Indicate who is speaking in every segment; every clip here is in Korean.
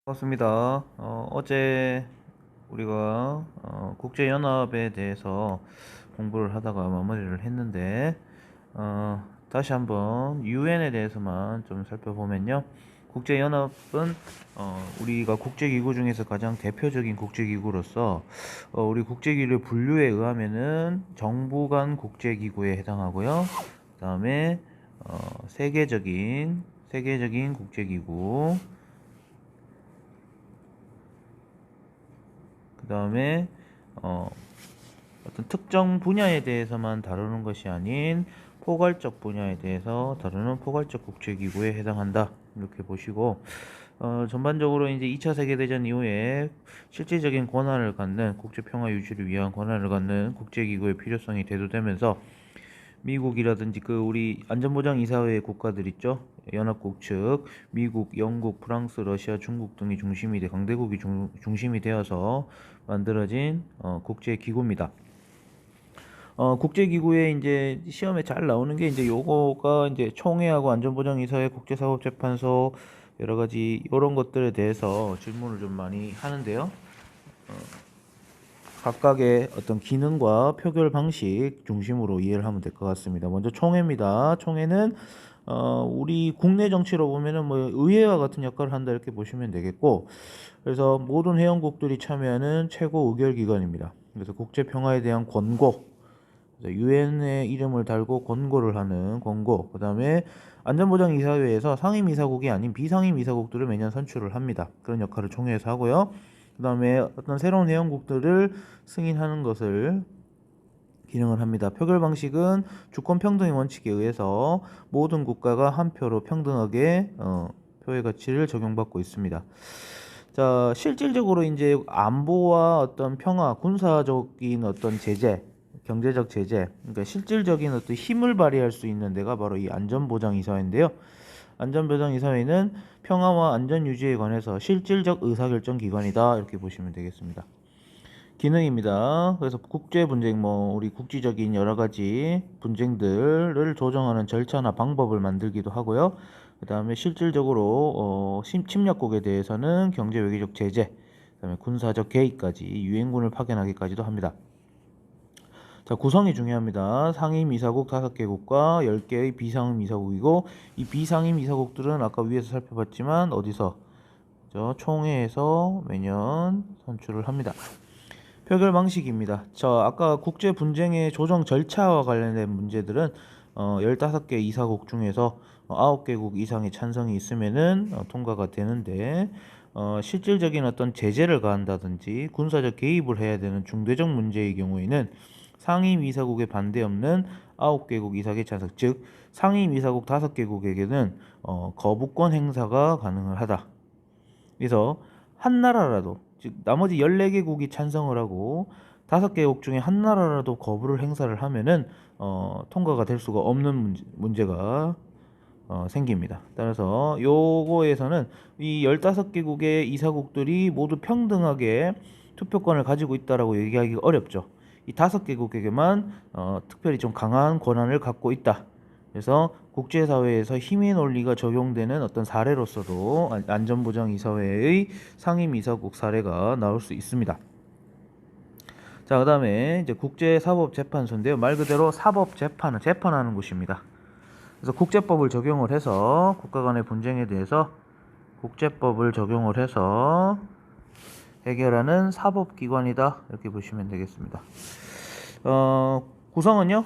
Speaker 1: 반갑습니다. 어제 우리가 국제연합에 대해서 공부를 하다가 마무리를 했는데, 다시 한번 유엔에 대해서만 좀 살펴보면요. 국제연합은 우리가 국제기구 중에서 가장 대표적인 국제기구로서 우리 국제기구의 분류에 의하면은 정부 간 국제기구에 해당하고요. 그 다음에 세계적인 국제기구, 그 다음에 어떤 특정 분야에 대해서만 다루는 것이 아닌 포괄적 분야에 대해서 다루는 포괄적 국제기구에 해당한다, 이렇게 보시고, 전반적으로 이제 2차 세계대전 이후에 실질적인 권한을 갖는, 국제평화 유지를 위한 권한을 갖는 국제기구의 필요성이 대두되면서 미국이라든지 우리 안전보장이사회의 국가들 있죠. 연합국 측, 미국, 영국, 프랑스, 러시아, 중국 등이 강대국이 중심이 되어서 만들어진 국제기구입니다. 국제기구에 이제 시험에 잘 나오는 게 이제 요거가 이제 총회하고 안전보장이사회, 국제사법재판소, 여러 가지 이런 것들에 대해서 질문을 좀 많이 하는데요. 각각의 어떤 기능과 표결 방식 중심으로 이해를 하면 될 것 같습니다. 먼저 총회입니다. 총회는 우리 국내 정치로 보면은 뭐 의회와 같은 역할을 한다, 이렇게 보시면 되겠고, 그래서 모든 회원국들이 참여하는 최고 의결 기관입니다. 그래서 국제 평화에 대한 권고, 유엔의 이름을 달고 권고를 하는 권고, 그 다음에 안전보장이사회에서 상임이사국이 아닌 비상임이사국들을 매년 선출을 합니다. 그런 역할을 총회에서 하고요. 그 다음에 어떤 새로운 회원국들을 승인하는 것을 기능을 합니다. 표결 방식은 주권 평등의 원칙에 의해서 모든 국가가 한 표로 평등하게 표의 가치를 적용받고 있습니다. 자, 실질적으로 이제 안보와 어떤 평화, 군사적인 어떤 제재, 경제적 제재, 그러니까 실질적인 어떤 힘을 발휘할 수 있는 데가 바로 이 안전보장이사회인데요. 안전보장이사회는 평화와 안전 유지에 관해서 실질적 의사결정 기관이다, 이렇게 보시면 되겠습니다. 기능입니다. 그래서 국제 분쟁, 우리 국지적인 여러 가지 분쟁들을 조정하는 절차나 방법을 만들기도 하고요. 그 다음에 실질적으로 침략국에 대해서는 경제 외교적 제재, 그 다음에 군사적 개입까지, 유엔군을 파견하기까지도 합니다. 자, 구성이 중요합니다. 상임이사국 5개국과 10개의 비상임이사국이고, 이 비상임이사국들은 아까 위에서 살펴봤지만 어디서? 총회에서 매년 선출을 합니다. 표결 방식입니다. 아까 국제 분쟁의 조정 절차와 관련된 문제들은 15개 이사국 중에서 9개국 이상의 찬성이 있으면은 통과가 되는데, 실질적인 어떤 제재를 가한다든지 군사적 개입을 해야 되는 중대적 문제의 경우에는 상임 이사국의 반대 없는 9개국 이상의 찬성, 즉 상임 이사국 5개국에게는 거부권 행사가 가능하다. 그래서 한 나라라도, 즉 나머지 14개국이 찬성을 하고 5개국 중에 한 나라라도 거부를 행사를 하면은 통과가 될 수가 없는 문제가 생깁니다. 따라서 요거에서는 이 15개국의 이사국들이 모두 평등하게 투표권을 가지고 있다라고 얘기하기가 어렵죠. 이 5개국에게만 특별히 좀 강한 권한을 갖고 있다. 그래서 국제사회에서 힘의 논리가 적용되는 어떤 사례로서도 안전보장이사회의 상임이사국 사례가 나올 수 있습니다. 자, 그 다음에 이제 국제사법재판소인데요. 말 그대로 사법재판을 재판하는 곳입니다. 그래서 국제법을 적용을 해서 국가 간의 분쟁에 대해서 국제법을 적용을 해서 해결하는 사법기관이다, 이렇게 보시면 되겠습니다. 구성은요,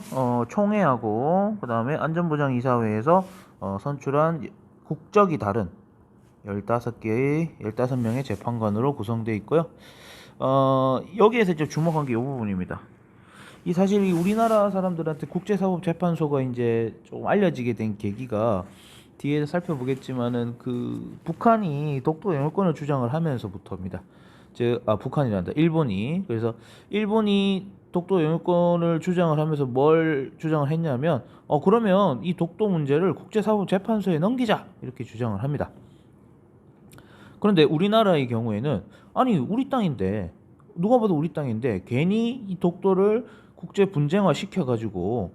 Speaker 1: 총회하고 그 다음에 안전보장이사회에서 선출한 국적이 다른 15명의 재판관으로 구성되어 있고요. 여기에서 이제 주목한 게 이 부분입니다. 사실 우리나라 사람들한테 국제사법재판소가 이제 좀 알려지게 된 계기가 뒤에 살펴보겠지만은 북한이 독도 영유권을 주장을 하면서부터입니다. 북한이란다. 일본이. 그래서 일본이 독도 영유권을 주장을 하면서 뭘 주장을 했냐면, 그러면 이 독도 문제를 국제사법재판소에 넘기자, 이렇게 주장을 합니다. 그런데 우리나라의 경우에는, 아니 우리 땅인데, 누가 봐도 우리 땅인데 괜히 이 독도를 국제 분쟁화 시켜가지고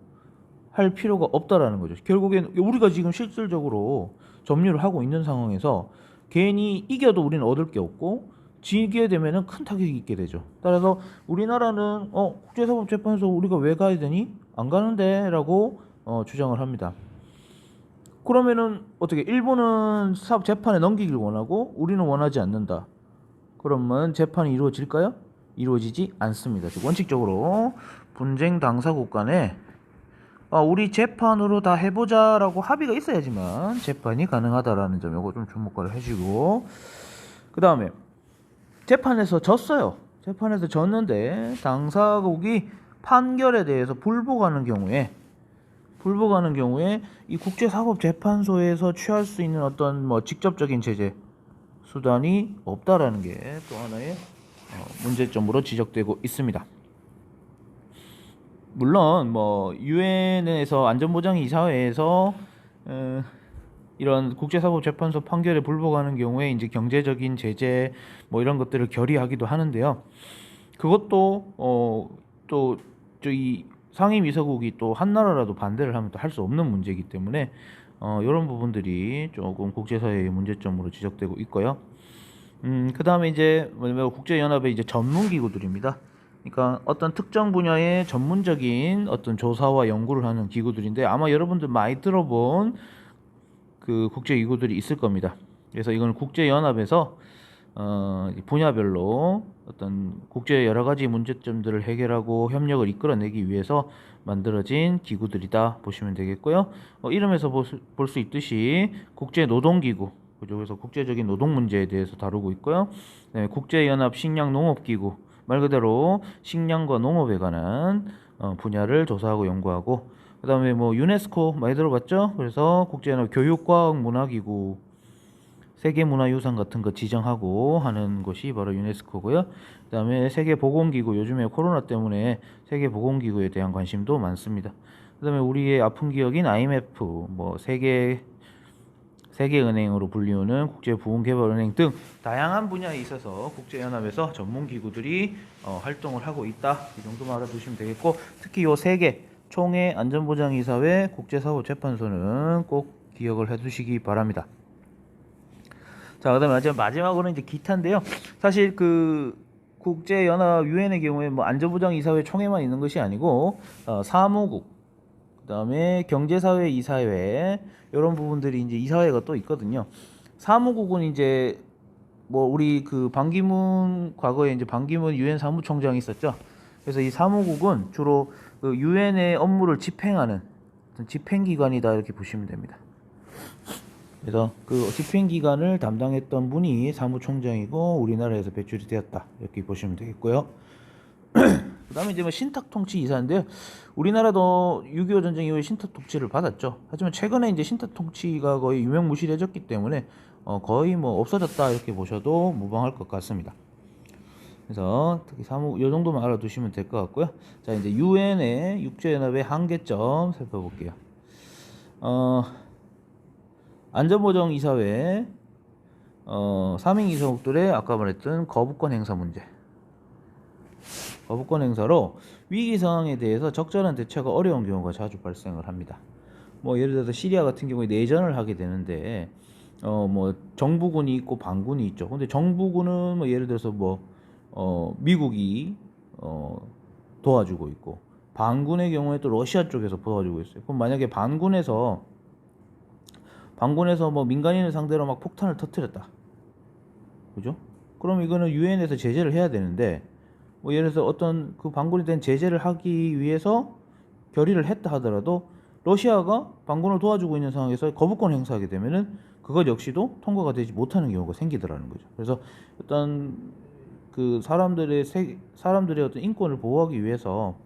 Speaker 1: 할 필요가 없다라는 거죠. 결국엔 우리가 지금 실질적으로 점유를 하고 있는 상황에서 괜히 이겨도 우리는 얻을 게 없고 지게 되면은 큰 타격이 있게 되죠. 따라서 우리나라는 국제사법재판소 우리가 왜 가야 되니? 안 가는데라고 주장을 합니다. 그러면은 어떻게 일본은 사법 재판에 넘기길 원하고 우리는 원하지 않는다. 그러면 재판이 이루어질까요? 이루어지지 않습니다. 즉 원칙적으로 분쟁 당사국 간에 우리 재판으로 다 해보자라고 합의가 있어야지만 재판이 가능하다라는 점 이거 좀 주목을 해주고, 그 다음에 재판에서 졌어요. 재판에서 졌는데 당사국이 판결에 대해서 불복하는 경우에 이 국제사법재판소에서 취할 수 있는 어떤 직접적인 제재 수단이 없다라는 게 또 하나의 문제점으로 지적되고 있습니다. 물론 유엔에서 안전보장이사회에서 이런 국제사법재판소 판결에 불복하는 경우에 이제 경제적인 제재 이런 것들을 결의하기도 하는데요. 그것도 또 저희 상임이사국이 또 한 나라라도 반대를 하면 또 할 수 없는 문제이기 때문에 이런 부분들이 조금 국제사회의 문제점으로 지적되고 있고요. 그 다음에 이제 국제연합의 이제 전문기구들입니다. 그러니까 어떤 특정 분야의 전문적인 어떤 조사와 연구를 하는 기구들인데 아마 여러분들 많이 들어본 그 국제기구들이 있을 겁니다. 그래서 이건 국제연합에서 분야별로 어떤 국제의 여러 가지 문제점들을 해결하고 협력을 이끌어내기 위해서 만들어진 기구들이다 보시면 되겠고요. 이름에서 볼 수 있듯이 국제노동기구, 그죠? 그래서 국제적인 노동 문제에 대해서 다루고 있고요. 네, 국제연합 식량농업기구, 말 그대로 식량과 농업에 관한 분야를 조사하고 연구하고, 그 다음에 유네스코 많이 들어봤죠? 그래서 국제연합 교육과학문화기구, 세계문화유산 같은 거 지정하고 하는 것이 바로 유네스코고요. 그 다음에 세계보건기구, 요즘에 코로나 때문에 세계보건기구에 대한 관심도 많습니다. 그 다음에 우리의 아픈 기억인 IMF, 세계은행으로 불리우는 국제부흥개발은행 등 다양한 분야에 있어서 국제연합에서 전문기구들이 활동을 하고 있다. 이 정도만 알아두시면 되겠고, 특히 요 세 개 총회, 안전보장이사회, 국제사법재판소는 꼭 기억을 해두시기 바랍니다. 자, 그다음에 마지막으로 이제 기타인데요. 사실 그 국제연합 유엔의 경우에 안전보장이사회 총회만 있는 것이 아니고 사무국, 그다음에 경제사회 이사회 이런 부분들이 이제 이사회가 또 있거든요. 사무국은 이제 우리 그 반기문, 과거에 이제 반기문 유엔 사무총장이 있었죠. 그래서 이 사무국은 주로 그 유엔의 업무를 집행하는 집행기관이다 이렇게 보시면 됩니다. 그래서 그 집행기관을 담당했던 분이 사무총장이고 우리나라에서 배출이 되었다 이렇게 보시면 되겠고요. 그 다음에 이제 신탁통치 이사인데요. 우리나라도 6.25 전쟁 이후에 신탁통치를 받았죠. 하지만 최근에 이제 신탁통치가 거의 유명무실해졌기 때문에 거의 없어졌다 이렇게 보셔도 무방할 것 같습니다. 그래서 특히 이 정도만 알아두시면 될 것 같고요. 자, 이제 유엔의 국제연합의 한계점 살펴볼게요. 안전보장이사회 사민이사국들의 아까 말했던 거부권 행사 문제. 거부권 행사로 위기 상황에 대해서 적절한 대처가 어려운 경우가 자주 발생을 합니다. 예를 들어서 시리아 같은 경우에 내전을 하게 되는데 정부군이 있고 반군이 있죠. 근데 정부군은 예를 들어서 미국이 도와주고 있고 반군의 경우에 또 러시아 쪽에서 도와주고 있어요. 그럼 만약에 반군에서 민간인을 상대로 막 폭탄을 터뜨렸다. 그죠? 그럼 이거는 유엔에서 제재를 해야 되는데 예를 들어서 어떤 그 반군에 대한 제재를 하기 위해서 결의를 했다 하더라도 러시아가 반군을 도와주고 있는 상황에서 거부권 행사하게 되면은 그것 역시도 통과가 되지 못하는 경우가 생기더라는 거죠. 그래서 어떤 그 사람들의 어떤 인권을 보호하기 위해서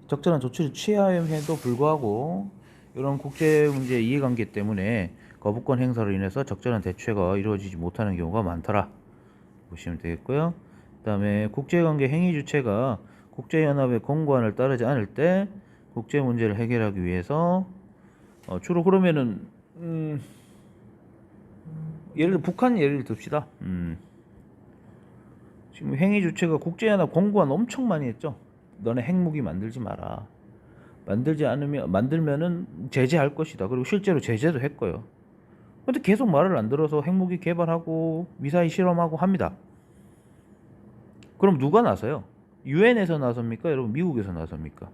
Speaker 1: 적절한 조치를 취함에도 불구하고 이런 국제 문제 이해관계 때문에 거부권 행사로 인해서 적절한 대처가 이루어지지 못하는 경우가 많더라 보시면 되겠고요. 그 다음에 국제관계 행위 주체가 국제연합의 공고안을 따르지 않을 때 국제 문제를 해결하기 위해서 주로 그러면은 예를 들어 북한 예를 듭시다. 지금 행위 주체가 국제연합 공고안 엄청 많이 했죠. 너네 핵무기 만들지 마라. 만들면은 제재할 것이다. 그리고 실제로 제재도 했고요. 근데 계속 말을 안 들어서 핵무기 개발하고 미사일 실험하고 합니다. 그럼 누가 나서요? 유엔에서 나섭니까? 여러분 미국에서 나섭니까?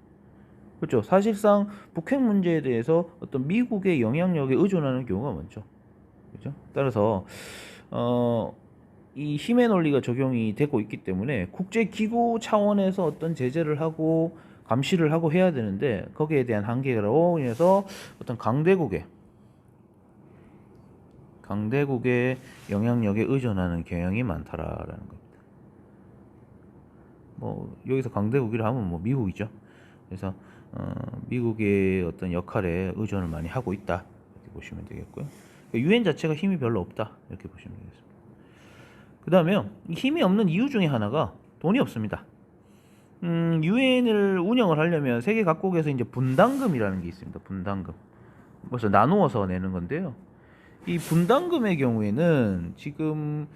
Speaker 1: 그렇죠. 사실상 북핵 문제에 대해서 어떤 미국의 영향력에 의존하는 경우가 많죠. 그렇죠. 따라서 이 힘의 논리가 적용이 되고 있기 때문에 국제기구 차원에서 어떤 제재를 하고 감시를 하고 해야 되는데 거기에 대한 한계로 인해서 어떤 강대국의 영향력에 의존하는 경향이 많다라는 겁니다. 뭐 여기서 강대국이라 하면 뭐 미국이죠. 그래서 미국의 어떤 역할에 의존을 많이 하고 있다 이렇게 보시면 되겠고요. 유엔 자체가 힘이 별로 없다 이렇게 보시면 되겠습니다. 그 다음에요, 힘이 없는 이유 중에 하나가 돈이 없습니다. 유엔을 운영을 하려면 세계 각국에서 이제 분담금이라는 게 있습니다. 분담금. 그래서 나누어서 내는 건데요. 이 분담금의 경우에는 지금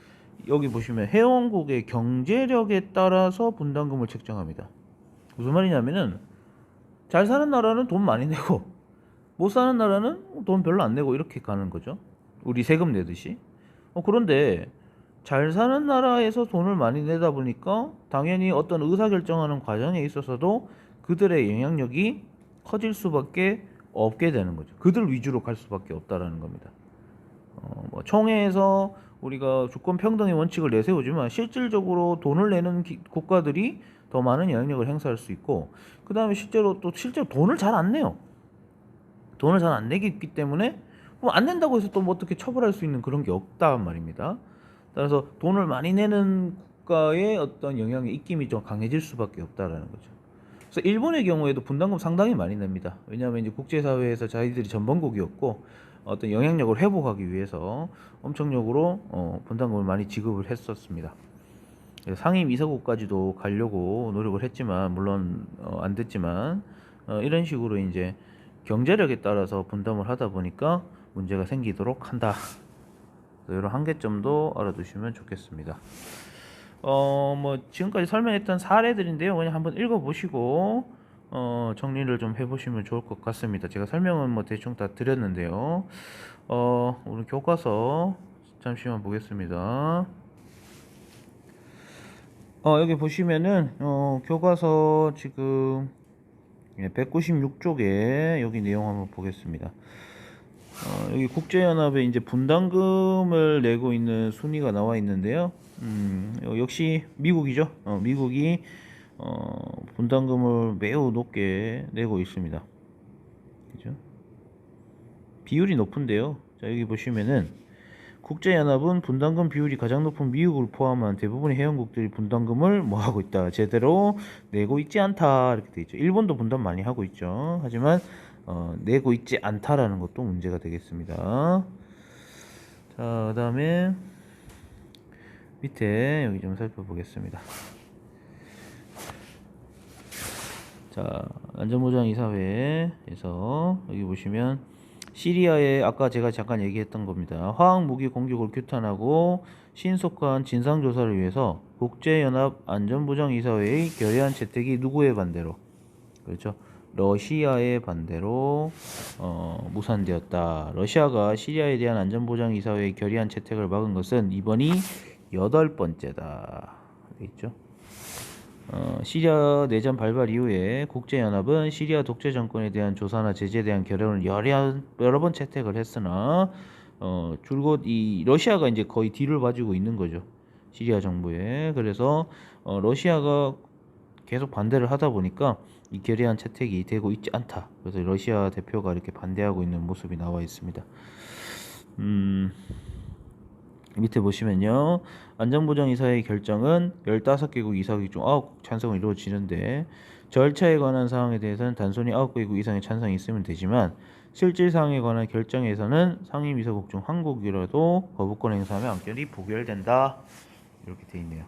Speaker 1: 여기 보시면 회원국의 경제력에 따라서 분담금을 책정합니다. 무슨 말이냐면은 잘 사는 나라는 돈 많이 내고 못 사는 나라는 돈 별로 안 내고 이렇게 가는 거죠. 우리 세금 내듯이. 그런데 잘 사는 나라에서 돈을 많이 내다 보니까 당연히 어떤 의사결정하는 과정에 있어서도 그들의 영향력이 커질 수밖에 없게 되는 거죠. 그들 위주로 갈 수밖에 없다라는 겁니다. 뭐 총회에서 우리가 주권 평등의 원칙을 내세우지만 실질적으로 돈을 내는 국가들이 더 많은 영향력을 행사할 수 있고, 그 다음에 실제로 돈을 잘 안 내요. 돈을 잘 안 내기 때문에 뭐 안 낸다고 해서 또 뭐 어떻게 처벌할 수 있는 그런 게 없단 말입니다. 따라서 돈을 많이 내는 국가의 어떤 영향의 입김이 좀 강해질 수밖에 없다라는 거죠. 그래서 일본의 경우에도 분담금 상당히 많이 냅니다. 왜냐하면 이제 국제사회에서 자기들이 전범국이었고 어떤 영향력을 회복하기 위해서 엄청력으로 분담금을 많이 지급을 했었습니다. 상임 이사국까지도 가려고 노력을 했지만 물론 안 됐지만 이런 식으로 이제 경제력에 따라서 분담을 하다 보니까 문제가 생기도록 한다. 이런 한계점도 알아두시면 좋겠습니다. 뭐 지금까지 설명했던 사례들인데요. 그냥 한번 읽어보시고 정리를 좀 해보시면 좋을 것 같습니다. 제가 설명은 뭐 대충 다 드렸는데요. 오늘 교과서 잠시만 보겠습니다. 여기 보시면은 교과서 지금 196쪽에 여기 내용 한번 보겠습니다. 여기 국제연합에 이제 분담금을 내고 있는 순위가 나와 있는데요. 역시 미국이죠. 미국이 분담금을 매우 높게 내고 있습니다. 그죠? 비율이 높은데요. 자, 여기 보시면은 국제연합은 분담금 비율이 가장 높은 미국을 포함한 대부분의 회원국들이 분담금을 뭐 하고 있다, 제대로 내고 있지 않다 이렇게 돼 있죠. 일본도 분담 많이 하고 있죠. 하지만 내고 있지 않다라는 것도 문제가 되겠습니다. 자, 그 다음에 밑에 여기 좀 살펴보겠습니다. 자, 안전보장이사회에서 여기 보시면 시리아에 아까 제가 잠깐 얘기했던 겁니다. 화학무기 공격을 규탄하고 신속한 진상조사를 위해서 국제연합 안전보장이사회의 결의안 채택이 누구의 반대로? 그렇죠. 러시아의 반대로 무산되었다. 러시아가 시리아에 대한 안전보장이사회의 결의안 채택을 막은 것은 이번이 8번째다. 있죠. 시리아 내전 발발 이후에 국제연합은 시리아 독재 정권에 대한 조사나 제재에 대한 결론을 여러 번 채택을 했으나 줄곧 이 러시아가 이제 거의 뒤를 봐주고 있는 거죠. 시리아 정부에. 그래서 러시아가 계속 반대를 하다 보니까 이 결의안 채택이 되고 있지 않다. 그래서 러시아 대표가 이렇게 반대하고 있는 모습이 나와 있습니다. 밑에 보시면요. 안전보장이사의 결정은 15개국 이사국 중 9국 찬성을 이루어지는데 절차에 관한 사항에 대해서는 단순히 9개국 이상의 찬성이 있으면 되지만 실질 사항에 관한 결정에서는 상임이사국 중 한 국이라도 거부권 행사하면 안결이 부결된다. 이렇게 되어 있네요.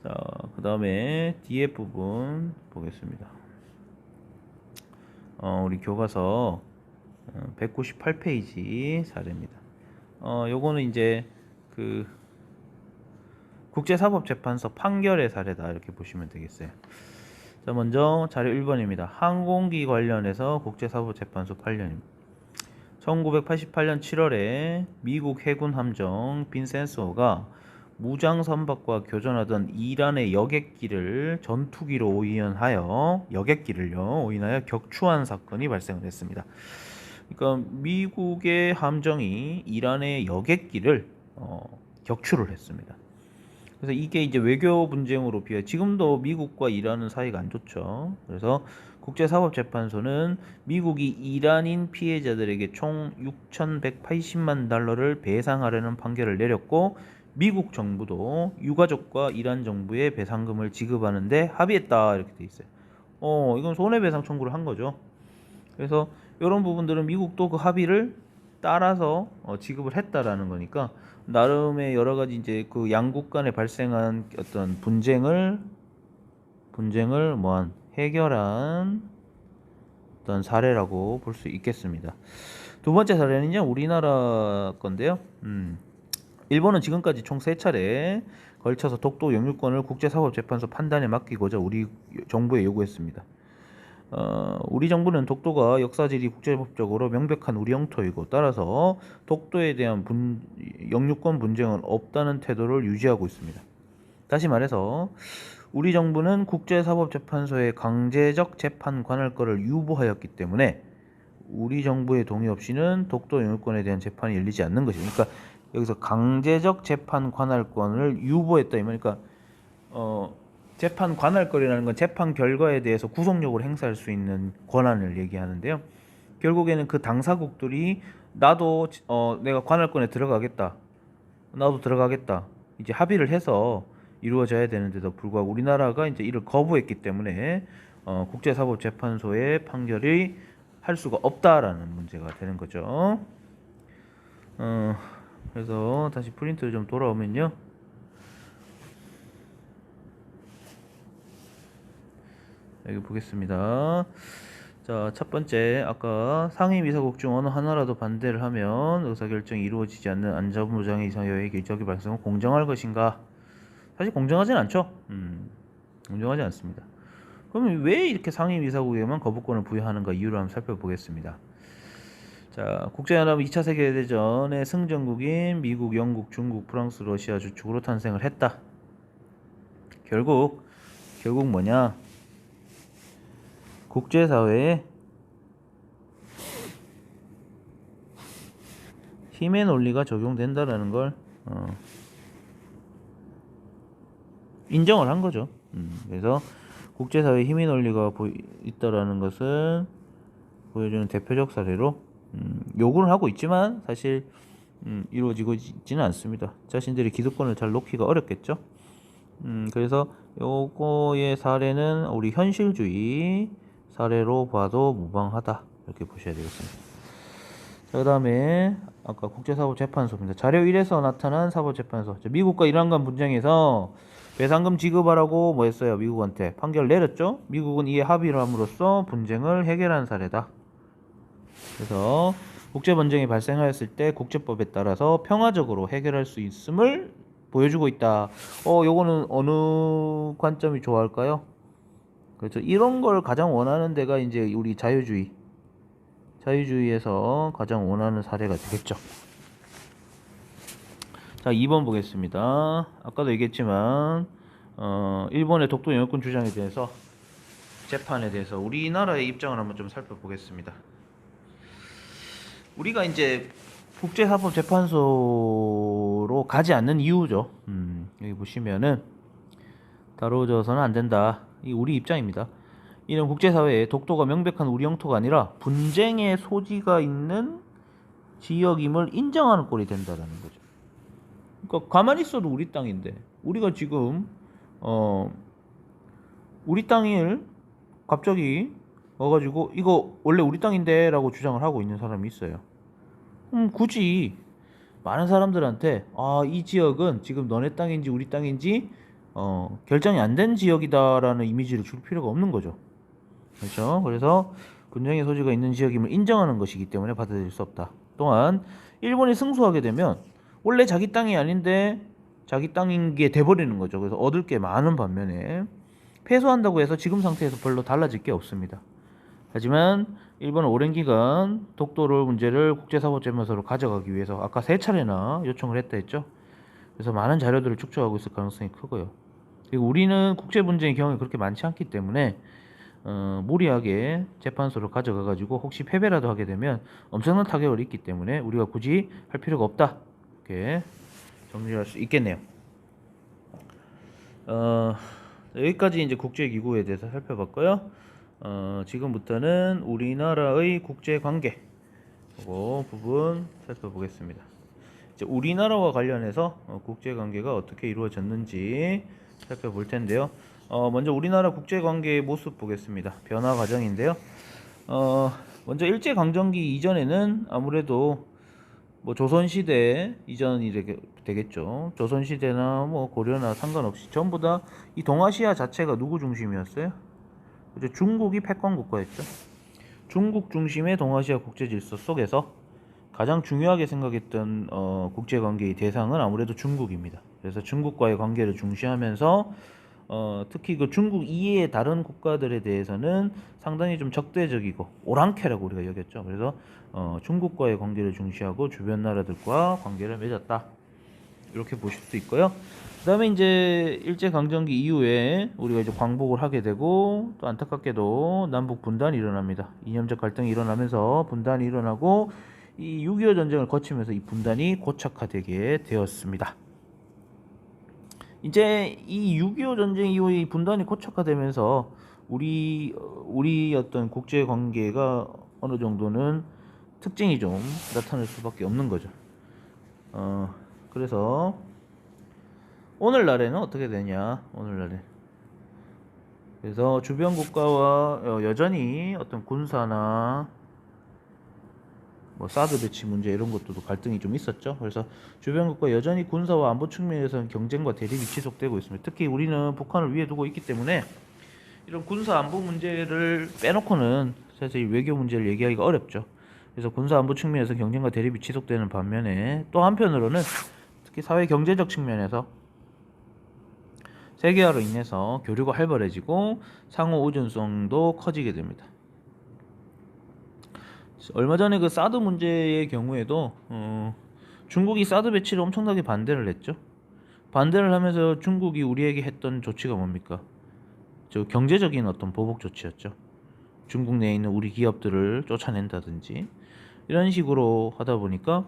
Speaker 1: 자, 그 다음에 뒤에 부분 보겠습니다. 우리 교과서 198페이지 사례입니다. 요거는 이제 그 국제사법재판소 판결의 사례다 이렇게 보시면 되겠어요. 자, 먼저 자료 1번입니다. 항공기 관련해서 국제사법재판소 판례입니다. 1988년 7월에 미국 해군 함정 빈센스호가 무장 선박과 교전하던 이란의 여객기를 전투기로 오인하여 격추한 사건이 발생을 했습니다. 그러니까 미국의 함정이 이란의 여객기를 격추를 했습니다. 그래서 이게 이제 외교 분쟁으로 비해 지금도 미국과 이란은 사이가 안 좋죠. 그래서 국제사법재판소는 미국이 이란인 피해자들에게 총 6,180만 달러를 배상하려는 판결을 내렸고 미국 정부도 유가족과 이란 정부에 배상금을 지급하는데 합의했다 이렇게 돼 있어요. 이건 손해배상 청구를 한 거죠. 그래서 이런 부분들은 미국도 그 합의를 따라서 지급을 했다라는 거니까 나름의 여러 가지 이제 그 양국 간에 발생한 어떤 분쟁을 해결한 어떤 사례라고 볼 수 있겠습니다. 두 번째 사례는요 우리나라 건데요. 일본은 지금까지 총 3차례 걸쳐서 독도 영유권을 국제사법재판소 판단에 맡기고자 우리 정부에 요구했습니다. 우리 정부는 독도가 역사지리 국제법적으로 명백한 우리 영토이고 따라서 독도에 대한 영유권 분쟁은 없다는 태도를 유지하고 있습니다. 다시 말해서 우리 정부는 국제사법재판소의 강제적 재판 관할권을 유보하였기 때문에 우리 정부의 동의 없이는 독도 영유권에 대한 재판이 열리지 않는 것입니다. 그러니까 여기서 강제적 재판 관할권을 유보했다 이 말이니까 재판 관할권이라는 건 재판 결과에 대해서 구속력을 행사할 수 있는 권한을 얘기하는데요. 결국에는 그 당사국들이 나도 내가 관할권에 들어가겠다. 나도 들어가겠다. 이제 합의를 해서 이루어져야 되는데도 불구하고 우리나라가 이제 이를 거부했기 때문에 국제사법재판소의 판결이 할 수가 없다라는 문제가 되는 거죠. 그래서 다시 프린트를 좀 돌아오면요. 여기 보겠습니다. 자, 첫 번째 아까 상임이사국 중 어느 하나라도 반대를 하면 의사결정이 이루어지지 않는 안전보장의 이상여의 결정이 발생은 공정할 것인가? 사실 공정하진 않죠. 공정하지 않습니다. 그러면 왜 이렇게 상임이사국에만 거부권을 부여하는가 이유를 한번 살펴보겠습니다. 자, 국제연합은 2차 세계대전의 승전국인 미국, 영국, 중국, 프랑스, 러시아 주축으로 탄생을 했다. 결국 뭐냐? 국제사회에 힘의 논리가 적용된다라는 걸 인정을 한 거죠. 그래서 국제사회에 힘의 논리가 있다라는 것을 보여주는 대표적 사례로 요구를 하고 있지만 사실 이루어지고 있지는 않습니다. 자신들이 기득권을 잘 놓기가 어렵겠죠. 그래서 요거의 사례는 우리 현실주의 사례로 봐도 무방하다 이렇게 보셔야 되겠습니다. 자, 그 다음에 아까 국제사법재판소입니다. 자료 1에서 나타난 사법재판소. 미국과 이란 간 분쟁에서 배상금 지급하라고 뭐 했어요? 미국한테 판결을 내렸죠. 미국은 이에 합의를 함으로써 분쟁을 해결한 사례다. 그래서 국제분쟁이 발생하였을 때 국제법에 따라서 평화적으로 해결할 수 있음을 보여주고 있다. 요거는 어느 관점이 좋아할까요? 그렇죠. 이런 걸 가장 원하는 데가 이제 우리 자유주의에서 가장 원하는 사례가 되겠죠. 자, 2번 보겠습니다. 아까도 얘기했지만 일본의 독도 영유권 주장에 대해서 재판에 대해서 우리나라의 입장을 한번 좀 살펴보겠습니다. 우리가 이제 국제사법재판소로 가지 않는 이유죠. 여기 보시면은 다뤄져서는 안 된다. 이 우리 입장입니다. 이는 국제사회에 독도가 명백한 우리 영토가 아니라 분쟁의 소지가 있는 지역임을 인정하는 꼴이 된다라는 거죠. 그러니까 가만히 있어도 우리 땅인데 우리가 지금 우리 땅을 갑자기 와가지고 이거 원래 우리 땅인데 라고 주장을 하고 있는 사람이 있어요. 굳이 많은 사람들한테 이 지역은 지금 너네 땅인지 우리 땅인지 결정이 안 된 지역이다라는 이미지를 줄 필요가 없는 거죠. 그렇죠? 그래서 분쟁의 소지가 있는 지역임을 인정하는 것이기 때문에 받아들일 수 없다. 또한 일본이 승소하게 되면 원래 자기 땅이 아닌데 자기 땅인 게 돼버리는 거죠. 그래서 얻을 게 많은 반면에 패소한다고 해서 지금 상태에서 별로 달라질 게 없습니다. 하지만 일본은 오랜 기간 독도를 문제를 국제사법재판소로 가져가기 위해서 아까 3차례나 요청을 했다 했죠. 그래서 많은 자료들을 축적하고 있을 가능성이 크고요. 그리고 우리는 국제 분쟁의 경험이 그렇게 많지 않기 때문에 무리하게 재판소로 가져가 가지고 혹시 패배라도 하게 되면 엄청난 타격을 입기 때문에 우리가 굳이 할 필요가 없다. 이렇게 정리할 수 있겠네요. 여기까지 이제 국제기구에 대해서 살펴봤고요. 지금부터는 우리나라의 국제관계 그 부분 살펴보겠습니다. 이제 우리나라와 관련해서 국제관계가 어떻게 이루어졌는지 살펴볼 텐데요. 먼저 우리나라 국제관계의 모습 보겠습니다. 변화 과정인데요. 먼저 일제강점기 이전에는 아무래도 뭐 조선시대 이전이 되겠죠. 조선시대나 뭐 고려나 상관없이 전부 다 이 동아시아 자체가 누구 중심이었어요? 그죠? 중국이 패권 국가였죠. 중국 중심의 동아시아 국제 질서 속에서 가장 중요하게 생각했던 국제관계의 대상은 아무래도 중국입니다. 그래서 중국과의 관계를 중시하면서 특히 그 중국 이외의 다른 국가들에 대해서는 상당히 좀 적대적이고 오랑캐라고 우리가 여겼죠. 그래서 중국과의 관계를 중시하고 주변 나라들과 관계를 맺었다. 이렇게 보실 수 있고요. 그다음에 이제 일제 강점기 이후에 우리가 이제 광복을 하게 되고 또 안타깝게도 남북 분단이 일어납니다. 이념적 갈등이 일어나면서 분단이 일어나고 이 6.25 전쟁을 거치면서 이 분단이 고착화되게 되었습니다. 이제 이 6.25 전쟁 이후에 이 분단이 고착화되면서 우리 어떤 국제 관계가 어느 정도는 특징이 좀 나타날 수밖에 없는 거죠. 그래서 오늘날에는 어떻게 되냐? 오늘날에 그래서 주변 국가와 여전히 어떤 군사나 뭐 사드 배치 문제 이런 것도 갈등이 좀 있었죠. 그래서 주변 국가 여전히 군사와 안보 측면에서는 경쟁과 대립이 지속되고 있습니다. 특히 우리는 북한을 위에 두고 있기 때문에 이런 군사 안보 문제를 빼놓고는 사실 외교 문제를 얘기하기가 어렵죠. 그래서 군사 안보 측면에서 경쟁과 대립이 지속되는 반면에 또 한편으로는 특히 사회 경제적 측면에서 세계화로 인해서 교류가 활발해지고 상호 의존성도 커지게 됩니다. 얼마 전에 그 사드 문제의 경우에도 중국이 사드 배치를 엄청나게 반대를 했죠. 반대를 하면서 중국이 우리에게 했던 조치가 뭡니까? 저 경제적인 어떤 보복 조치였죠. 중국 내에 있는 우리 기업들을 쫓아낸다든지 이런 식으로 하다 보니까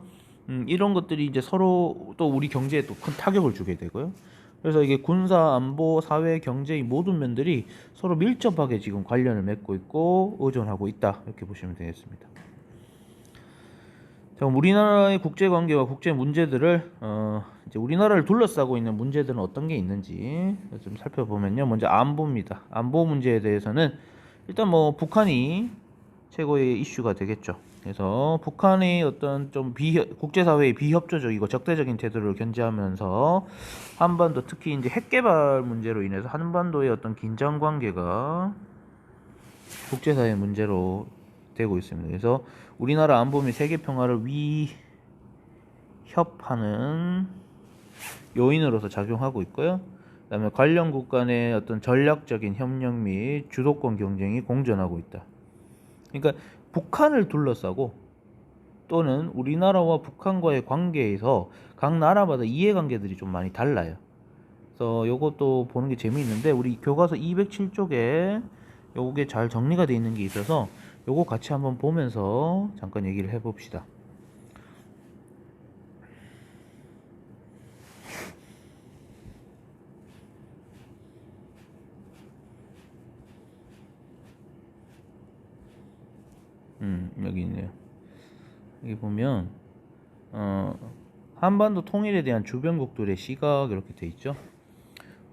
Speaker 1: 이런 것들이 이제 서로 또 우리 경제에 또 큰 타격을 주게 되고요. 그래서 이게 군사, 안보, 사회, 경제 이 모든 면들이 서로 밀접하게 지금 관련을 맺고 있고 의존하고 있다 이렇게 보시면 되겠습니다. 자, 우리나라의 국제 관계와 국제 문제들을 이제 우리나라를 둘러싸고 있는 문제들은 어떤 게 있는지 좀 살펴보면요. 먼저 안보입니다. 안보 문제에 대해서는 일단 뭐 북한이 최고의 이슈가 되겠죠. 그래서 북한의 어떤 좀 국제사회의 비협조적이고 적대적인 태도를 견제하면서 한반도 특히 이제 핵 개발 문제로 인해서 한반도의 어떤 긴장 관계가 국제사회 문제로 되고 있습니다. 그래서 우리나라 안보 및 세계 평화를 위협하는 요인으로서 작용하고 있고요. 그다음에 관련국 간의 어떤 전략적인 협력 및 주도권 경쟁이 공존하고 있다. 그러니까 북한을 둘러싸고 또는 우리나라와 북한과의 관계에서 각 나라마다 이해관계들이 좀 많이 달라요. 그래서 요것도 보는 게 재미있는데 우리 교과서 207쪽에 요게 잘 정리가 되어 있는 게 있어서 요거 같이 한번 보면서 잠깐 얘기를 해봅시다. 여기 있네요. 여기 보면 한반도 통일에 대한 주변국들의 시각 이렇게 돼 있죠.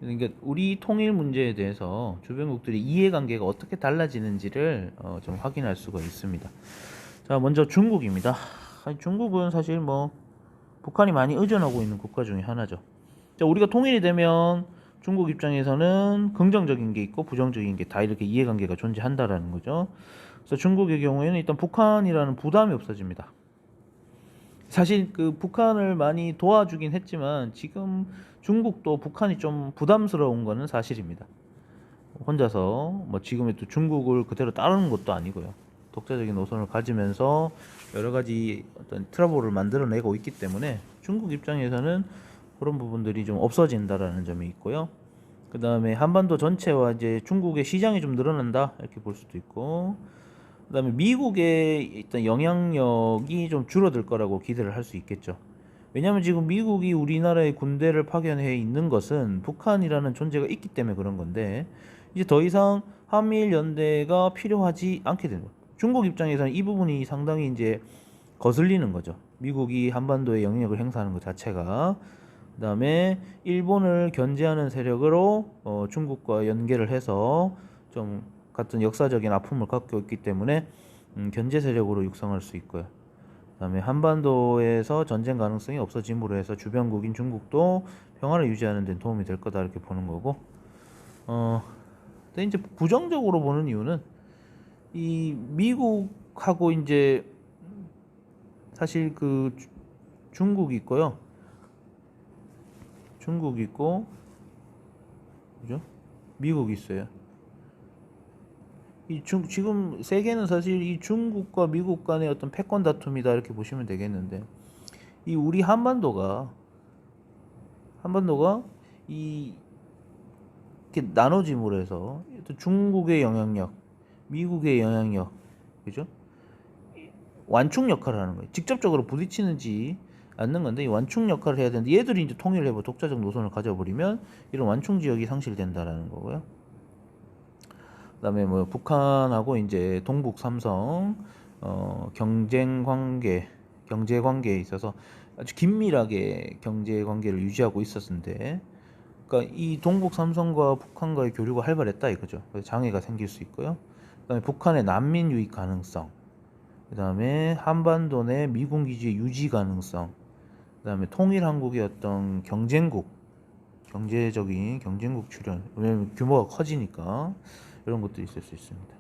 Speaker 1: 그러니까 우리 통일 문제에 대해서 주변국들의 이해관계가 어떻게 달라지는지를 좀 확인할 수가 있습니다. 자, 먼저 중국입니다. 중국은 사실 뭐 북한이 많이 의존하고 있는 국가 중에 하나죠. 자, 우리가 통일이 되면 중국 입장에서는 긍정적인 게 있고 부정적인 게 다 이렇게 이해관계가 존재한다라는 거죠. 그래서 중국의 경우에는 일단 북한이라는 부담이 없어집니다. 사실 그 북한을 많이 도와주긴 했지만 지금 중국도 북한이 좀 부담스러운 거는 사실입니다. 혼자서 뭐 지금의 또 중국을 그대로 따르는 것도 아니고요. 독자적인 노선을 가지면서 여러 가지 어떤 트러블을 만들어내고 있기 때문에 중국 입장에서는 그런 부분들이 좀 없어진다라는 점이 있고요. 그 다음에 한반도 전체와 이제 중국의 시장이 좀 늘어난다 이렇게 볼 수도 있고, 그 다음에 미국의 일단 영향력이 좀 줄어들 거라고 기대를 할 수 있겠죠. 왜냐하면 지금 미국이 우리나라에 군대를 파견해 있는 것은 북한이라는 존재가 있기 때문에 그런 건데, 이제 더 이상 한미일 연대가 필요하지 않게 되는 거예요. 중국 입장에서는 이 부분이 상당히 이제 거슬리는 거죠. 미국이 한반도에 영향력을 행사하는 것 자체가. 그다음에 일본을 견제하는 세력으로 중국과 연계를 해서 좀 같은 역사적인 아픔을 갖고 있기 때문에 견제 세력으로 육성할 수 있고요. 그다음에 한반도에서 전쟁 가능성이 없어짐으로 해서 주변국인 중국도 평화를 유지하는 데 도움이 될 거다 이렇게 보는 거고. 근데 이제 부정적으로 보는 이유는 이 미국하고 이제 사실 그 중국이 있고요. 중국이 있고, 그죠? 미국이 있어요. 지금 세계는 사실 이 중국과 미국 간의 어떤 패권 다툼이다 이렇게 보시면 되겠는데, 이 우리 한반도가 이 이렇게 나눠짐으로 해서 중국의 영향력, 미국의 영향력, 그죠? 완충 역할을 하는 거예요. 직접적으로 부딪히는지 않는 건데 이 완충 역할을 해야 되는데, 얘들이 이제 통일을 해버 독자적 노선을 가져버리면 이런 완충 지역이 상실된다라는 거고요. 그다음에 뭐 북한하고 이제 동북 삼성 경제 관계에 있어서 아주 긴밀하게 경제 관계를 유지하고 있었는데, 그러니까 이 동북 삼성과 북한과의 교류가 활발했다 이거죠. 그래서 장애가 생길 수 있고요. 그다음에 북한의 난민 유입 가능성, 그다음에 한반도 내 미군 기지 유지 가능성, 그다음에 통일 한국의 어떤 경제적인 경쟁국 출현, 왜냐면 규모가 커지니까 이런 것도 있을 수 있습니다.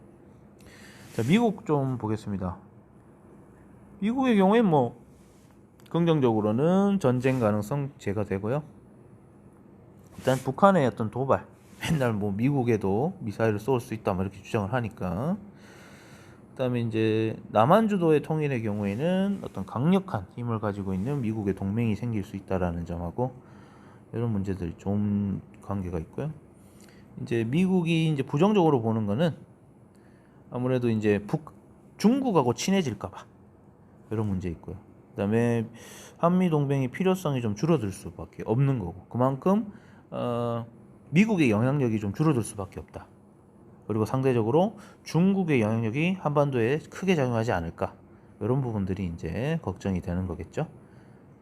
Speaker 1: 자, 미국 좀 보겠습니다. 미국의 경우에 뭐 긍정적으로는 전쟁 가능성 제거되고요. 일단 북한의 어떤 도발, 맨날 뭐 미국에도 미사일을 쏠 수 있다 뭐 이렇게 주장을 하니까. 그다음에 이제 남한 주도의 통일의 경우에는 어떤 강력한 힘을 가지고 있는 미국의 동맹이 생길 수 있다라는 점하고 이런 문제들이 좋은 관계가 있고요. 이제 미국이 이제 부정적으로 보는 거는 아무래도 이제 중국하고 친해질까봐 이런 문제 있고요. 그다음에 한미 동맹의 필요성이 좀 줄어들 수밖에 없는 거고, 그만큼 미국의 영향력이 좀 줄어들 수밖에 없다. 그리고 상대적으로 중국의 영향력이 한반도에 크게 작용하지 않을까, 이런 부분들이 이제 걱정이 되는 거겠죠.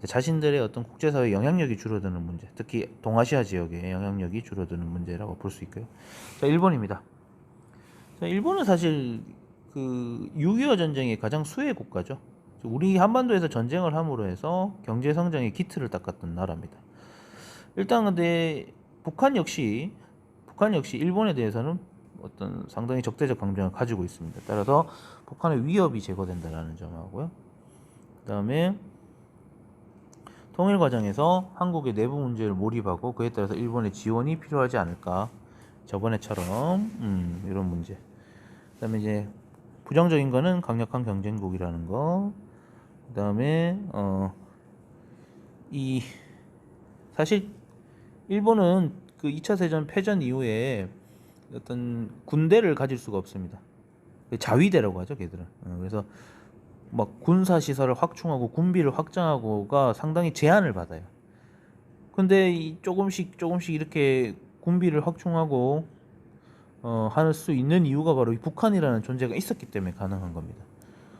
Speaker 1: 자신들의 어떤 국제사회 영향력이 줄어드는 문제, 특히 동아시아 지역의 영향력이 줄어드는 문제라고 볼 수 있고요. 자, 일본입니다. 자, 일본은 사실 그 6.25 전쟁의 가장 수혜 국가죠. 우리 한반도에서 전쟁을 함으로 해서 경제 성장의 기틀을 닦았던 나라입니다. 일단 근데 북한 역시 일본에 대해서는 어떤 상당히 적대적 감정을 가지고 있습니다. 따라서 북한의 위협이 제거된다라는 점하고요. 그다음에 통일 과정에서 한국의 내부 문제를 몰입하고 그에 따라서 일본의 지원이 필요하지 않을까, 저번에처럼 이런 문제. 그다음에 이제 부정적인 거는 강력한 경쟁국이라는 거. 그다음에 이 사실 일본은 그 2차 세전 패전 이후에 어떤 군대를 가질 수가 없습니다. 자위대라고 하죠, 걔들은. 그래서 막 군사 시설을 확충하고 군비를 확장하고가 상당히 제한을 받아요. 근데 이 조금씩 이렇게 군비를 확충하고 할 수 있는 이유가 바로 이 북한이라는 존재가 있었기 때문에 가능한 겁니다.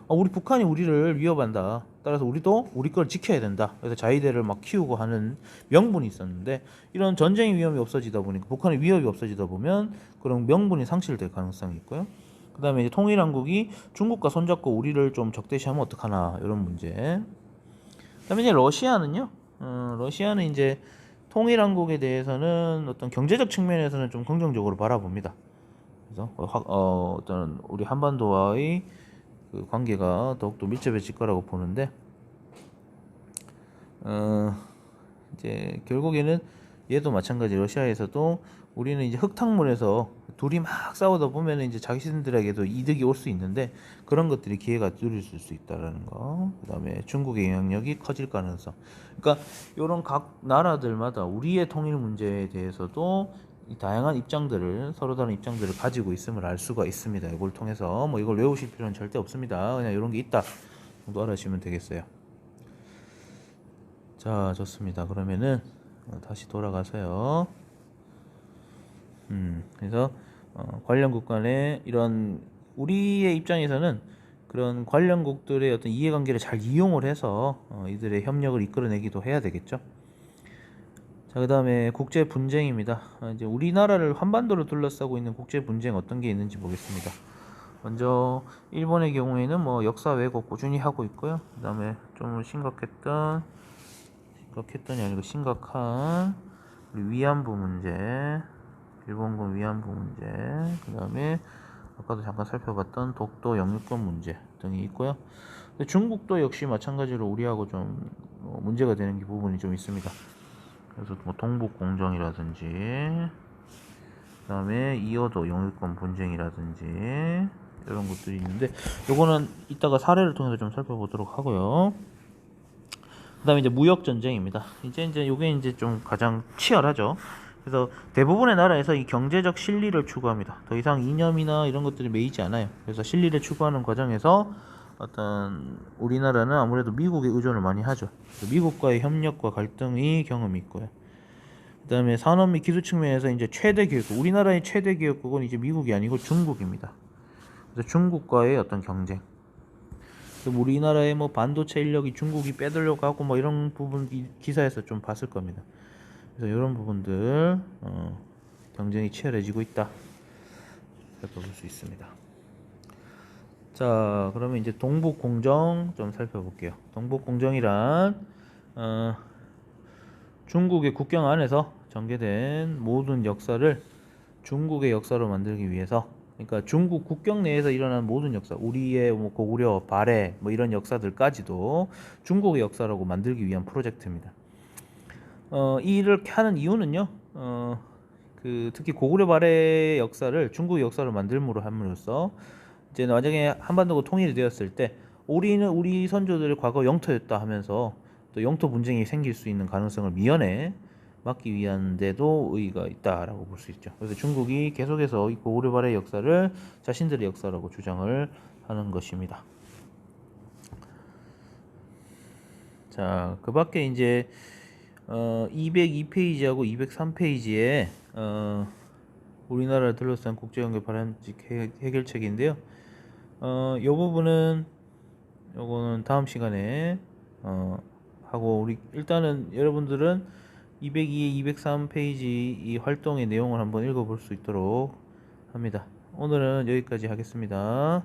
Speaker 1: 우리 북한이 우리를 위협한다. 따라서 우리도 우리 걸 지켜야 된다. 그래서 자위대를 막 키우고 하는 명분이 있었는데, 이런 전쟁의 위험이 없어지다 보니까, 북한의 위협이 없어지다 보면 그런 명분이 상실될 가능성이 있고요. 그 다음에 이제 통일한국이 중국과 손잡고 우리를 좀 적대시하면 어떡하나, 이런 문제. 그 다음에 이제 러시아는요. 러시아는 이제 통일한국에 대해서는 어떤 경제적 측면에서는 좀 긍정적으로 바라봅니다. 그래서 어떤 우리 한반도와의 그 관계가 더욱더 밀접해질 거라고 보는데, 이제 결국에는 얘도 마찬가지 러시아에서도 우리는 이제 흙탕물에서 둘이 막 싸우다 보면 이제 자신들에게도 이득이 올 수 있는데 그런 것들이 기회가 누릴 수 있다라는 거. 그다음에 중국의 영향력이 커질 가능성. 그러니까 이런 각 나라들마다 우리의 통일 문제에 대해서도 이 다양한 입장들을 서로 다른 입장들을 가지고 있음을 알 수가 있습니다. 이걸 통해서 뭐 이걸 외우실 필요는 절대 없습니다. 그냥 이런 게 있다 정도 알아주시면 되겠어요. 자, 좋습니다. 그러면은 다시 돌아가서요. 그래서 관련국 간의 이런 우리의 입장에서는 그런 관련국들의 어떤 이해관계를 잘 이용을 해서 이들의 협력을 이끌어내기도 해야 되겠죠. 자, 그 다음에 국제 분쟁입니다. 이제 우리나라를 한반도로 둘러싸고 있는 국제 분쟁 어떤 게 있는지 보겠습니다. 먼저 일본의 경우에는 뭐 역사 왜곡 꾸준히 하고 있고요. 그 다음에 좀 심각했던이 아니고 심각한 위안부 문제, 일본군 위안부 문제, 그 다음에 아까도 잠깐 살펴봤던 독도 영유권 문제 등이 있고요. 근데 중국도 역시 마찬가지로 우리하고 좀 문제가 되는 부분이 좀 있습니다. 그래서 뭐 동북 공정이라든지, 그 다음에 이어도 영유권 분쟁이라든지 이런 것들이 있는데, 요거는 이따가 사례를 통해서 좀 살펴보도록 하고요. 그 다음에 이제 무역 전쟁입니다. 이제 요게 이제 좀 가장 치열하죠. 그래서 대부분의 나라에서 이 경제적 실리를 추구합니다. 더 이상 이념이나 이런 것들이 매이지 않아요. 그래서 실리를 추구하는 과정에서 어떤 우리나라는 아무래도 미국에 의존을 많이 하죠. 미국과의 협력과 갈등이 경험이 있고요. 그 다음에 산업 및 기술 측면에서 이제 최대 기업국, 우리나라의 최대 기업국은 이제 미국이 아니고 중국입니다. 그래서 중국과의 어떤 경쟁. 우리나라의 뭐 반도체 인력이 중국이 빼들려고 하고 뭐 이런 부분 기사에서 좀 봤을 겁니다. 그래서 이런 부분들 경쟁이 치열해지고 있다 살펴볼 수 있습니다. 자, 그러면 이제 동북 공정 좀 살펴볼게요. 동북 공정이란 중국의 국경 안에서 전개된 모든 역사를 중국의 역사로 만들기 위해서, 그러니까 중국 국경 내에서 일어난 모든 역사, 우리의 뭐 고구려, 발해 뭐 이런 역사들까지도 중국의 역사라고 만들기 위한 프로젝트입니다. 이 일을 하는 이유는요. 특히 고구려 발해 역사를 중국의 역사로 함으로써 이제 나중에 한반도가 통일이 되었을 때 우리는 우리 선조들의 과거 영토였다 하면서 또 영토 분쟁이 생길 수 있는 가능성을 미연에 막기 위한 데도 의의가 있다라고 볼 수 있죠. 그래서 중국이 계속해서 이 고구려 발해 역사를 자신들의 역사라고 주장을 하는 것입니다. 자, 그 밖에 이제 202페이지하고 203페이지에 우리나라를 둘러싼 국제관계 바람직 해결책인데요. 이 부분은 요거는 다음 시간에 하고, 우리 일단은 여러분들은 202, 203페이지 이 활동의 내용을 한번 읽어볼 수 있도록 합니다. 오늘은 여기까지 하겠습니다.